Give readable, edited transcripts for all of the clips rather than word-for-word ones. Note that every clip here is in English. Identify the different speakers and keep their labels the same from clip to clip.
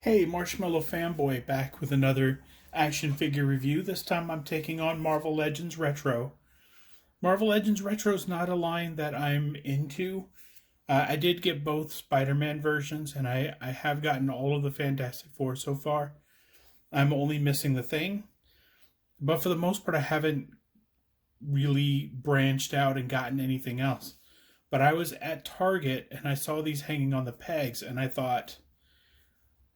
Speaker 1: Hey, Marshmallow Fanboy back with another action figure review. This time I'm taking on Marvel Legends Retro. Marvel Legends Retro is not a line that I'm into. I did get both Spider-Man versions, and I have gotten all of the Fantastic Four so far. I'm only missing the Thing. But for the most part, I haven't really branched out and gotten anything else. But I was at Target, and I saw these hanging on the pegs, and I thought,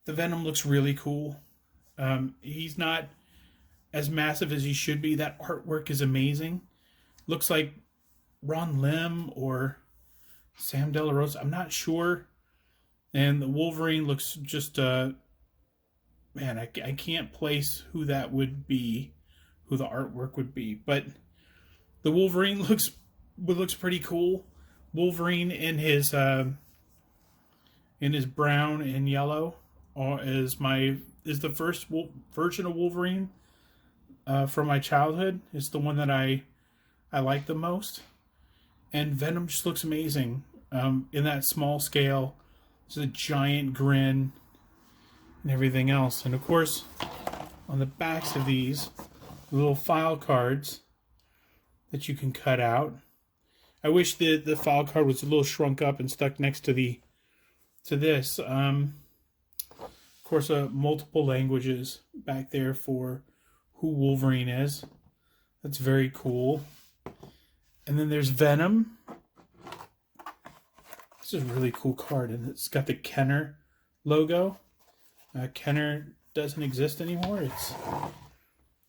Speaker 1: the Venom looks really cool. He's not as massive as he should be. That artwork is amazing. Looks like Ron Lim or Sam De La Rosa. I'm not sure. And the Wolverine looks just, man, I can't place who that would be, who the artwork would be. But the Wolverine looks pretty cool. Wolverine in his brown and yellow is the first version of Wolverine from my childhood. It's the one that I like the most, and Venom just looks amazing in that small scale. It's a giant grin and everything else, and of course on the backs of these little file cards that you can cut out. I wish the file card was a little shrunk up and stuck next to this. Of course, multiple languages back there for who Wolverine is. That's very cool. And then there's Venom. This is a really cool card, and it's got the Kenner logo. Kenner doesn't exist anymore. It's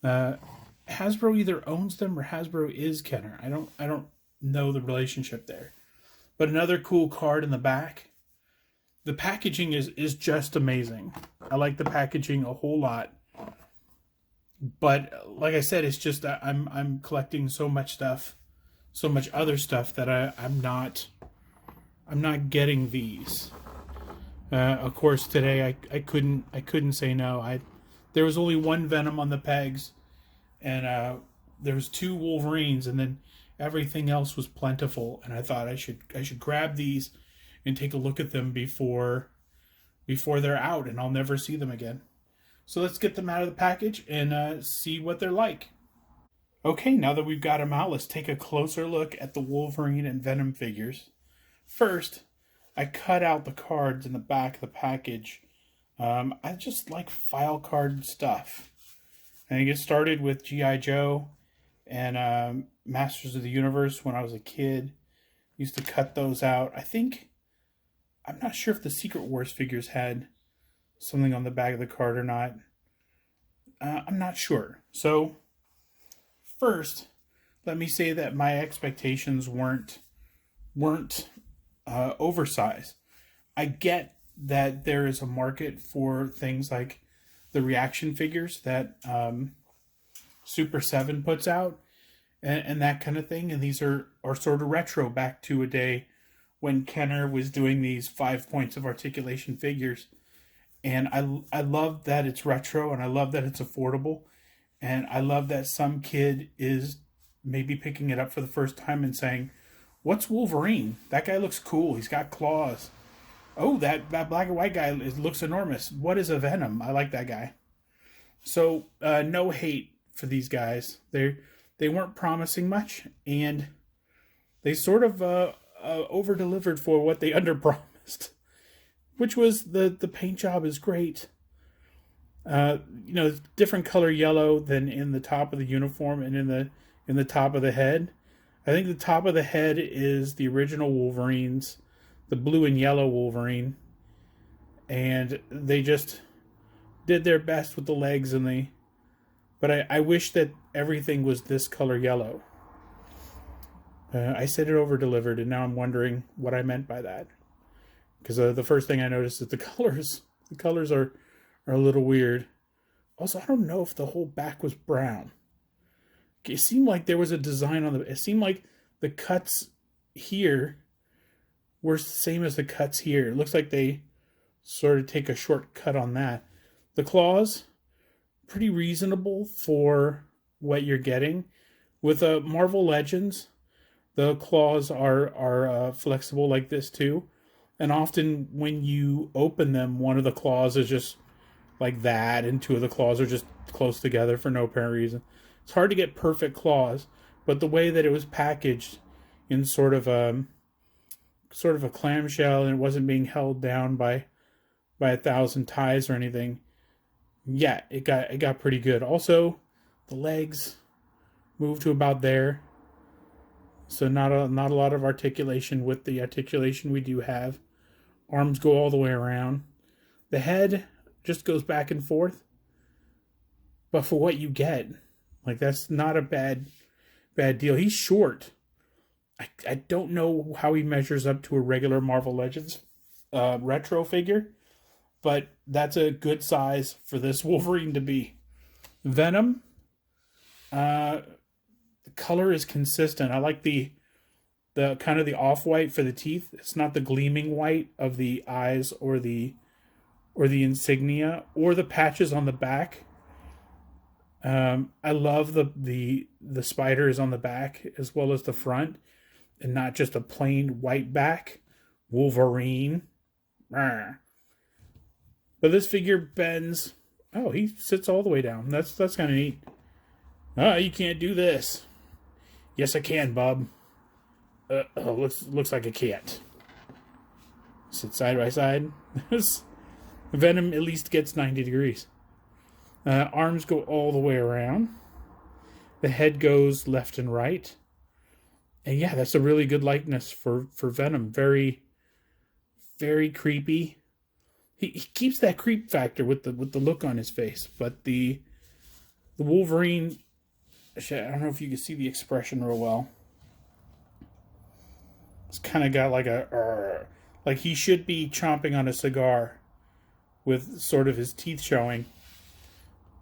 Speaker 1: Hasbro either owns them or Hasbro is Kenner. I don't know the relationship there. But another cool card in the back. The packaging is just amazing. I like the packaging a whole lot. But like I said, it's just that I'm collecting so much stuff, so much other stuff that I'm not getting these. Of course, today I couldn't say no. There was only one Venom on the pegs, and there was two Wolverines, and then everything else was plentiful. And I thought I should grab these and take a look at them before they're out, and I'll never see them again. So let's get them out of the package and see what they're like. Okay, now that we've got them out, let's take a closer look at the Wolverine and Venom figures. First, I cut out the cards in the back of the package. I just like file card stuff. And I get started with G.I. Joe and Masters of the Universe when I was a kid. Used to cut those out. I'm not sure if the Secret Wars figures had something on the back of the card or not. I'm not sure. So, first, let me say that my expectations weren't oversized. I get that there is a market for things like the reaction figures that Super 7 puts out and that kind of thing. And these are sort of retro, back to a day when Kenner was doing these 5 points of articulation figures. And I love that it's retro, and I love that it's affordable, and I love that some kid is maybe picking it up for the first time and saying, what's Wolverine? That guy looks cool. He's got claws. Oh, that black and white guy looks enormous. What is a Venom? I like that guy. So no hate for these guys. They weren't promising much, and they sort of over-delivered for what they under-promised, which was the paint job is great. Different color yellow than in the top of the uniform and in the top of the head. I think the top of the head is the original Wolverines, the blue and yellow Wolverine, and they just did their best with the legs but I wish that everything was this color yellow. I said it over-delivered, and now I'm wondering what I meant by that. Because the first thing I noticed is the colors are a little weird. Also, I don't know if the whole back was brown. It seemed like there was a design on it seemed like the cuts here were the same as the cuts here. It looks like they sort of take a shortcut on that. The claws, pretty reasonable for what you're getting. With Marvel Legends, the claws are flexible like this too. And often when you open them, one of the claws is just like that, and two of the claws are just close together for no apparent reason. It's hard to get perfect claws, but the way that it was packaged in sort of a clamshell, and it wasn't being held down by 1,000 ties or anything, yeah, it got pretty good. Also, the legs moved to about there, so not a lot of articulation with the articulation we do have. Arms go all the way around. The head just goes back and forth, but for what you get, like, that's not a bad deal. He's short. I don't know how he measures up to a regular Marvel Legends retro figure, but that's a good size for this Wolverine to be. Venom, the color is consistent. I like the kind of the off-white for the teeth. It's not the gleaming white of the eyes or the insignia or the patches on the back. I love the spiders on the back as well as the front, and not just a plain white back. Wolverine. But this figure bends. Oh, he sits all the way down. That's kind of neat. Oh, you can't do this. Yes, I can, Bob. Looks like I can't. Sit side by side. Venom at least gets 90 degrees. Arms go all the way around. The head goes left and right. And yeah, that's a really good likeness for Venom. Very, very creepy. He keeps that creep factor with the look on his face. But the Wolverine, I don't know if you can see the expression real well. It's kind of got like he should be chomping on a cigar with sort of his teeth showing.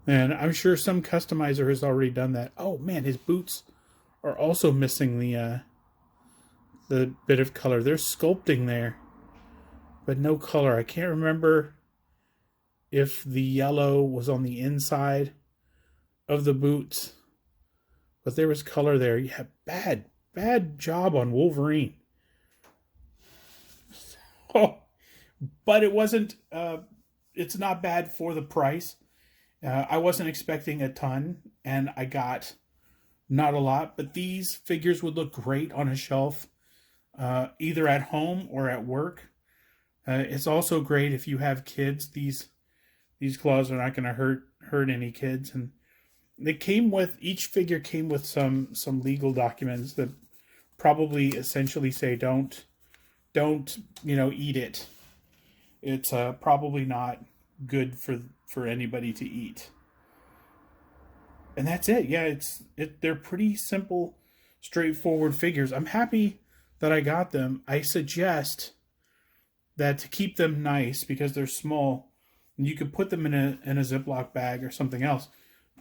Speaker 1: And I'm sure some customizer has already done that. Oh man, his boots are also missing the bit of color. There's sculpting there, but no color. I can't remember if the yellow was on the inside of the boots, but there was color there. Yeah, bad job on Wolverine. Oh, but it wasn't. It's not bad for the price. I wasn't expecting a ton, and I got not a lot, but these figures would look great on a shelf, either at home or at work. It's also great if you have kids. These claws are not going to hurt any kids, and each figure came with some legal documents that probably essentially say don't eat it. It's probably not good for anybody to eat. And that's it. Yeah, they're pretty simple, straightforward figures. I'm happy that I got them. I suggest that to keep them nice, because they're small, you could put them in a Ziploc bag or something else.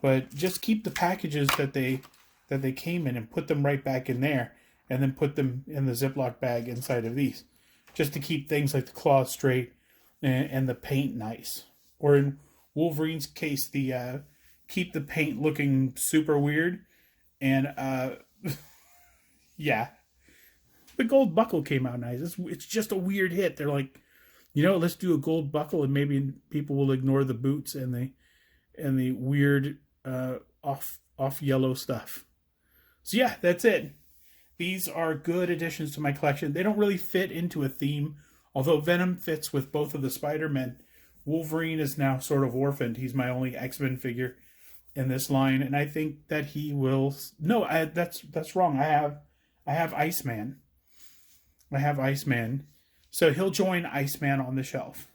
Speaker 1: But just keep the packages that they came in and put them right back in there, and then put them in the Ziploc bag inside of these, just to keep things like the claws straight and the paint nice. Or in Wolverine's case, keep the paint looking super weird. And yeah, the gold buckle came out nice. It's just a weird hit. They're like, let's do a gold buckle, and maybe people will ignore the boots and the weird off yellow stuff. So yeah, that's it. These are good additions to my collection. They don't really fit into a theme, although Venom fits with both of the Spider-Men. Wolverine is now sort of orphaned. He's my only X-Men figure in this line, and I think that he will. No, that's wrong. I have Iceman. I have Iceman, so he'll join Iceman on the shelf.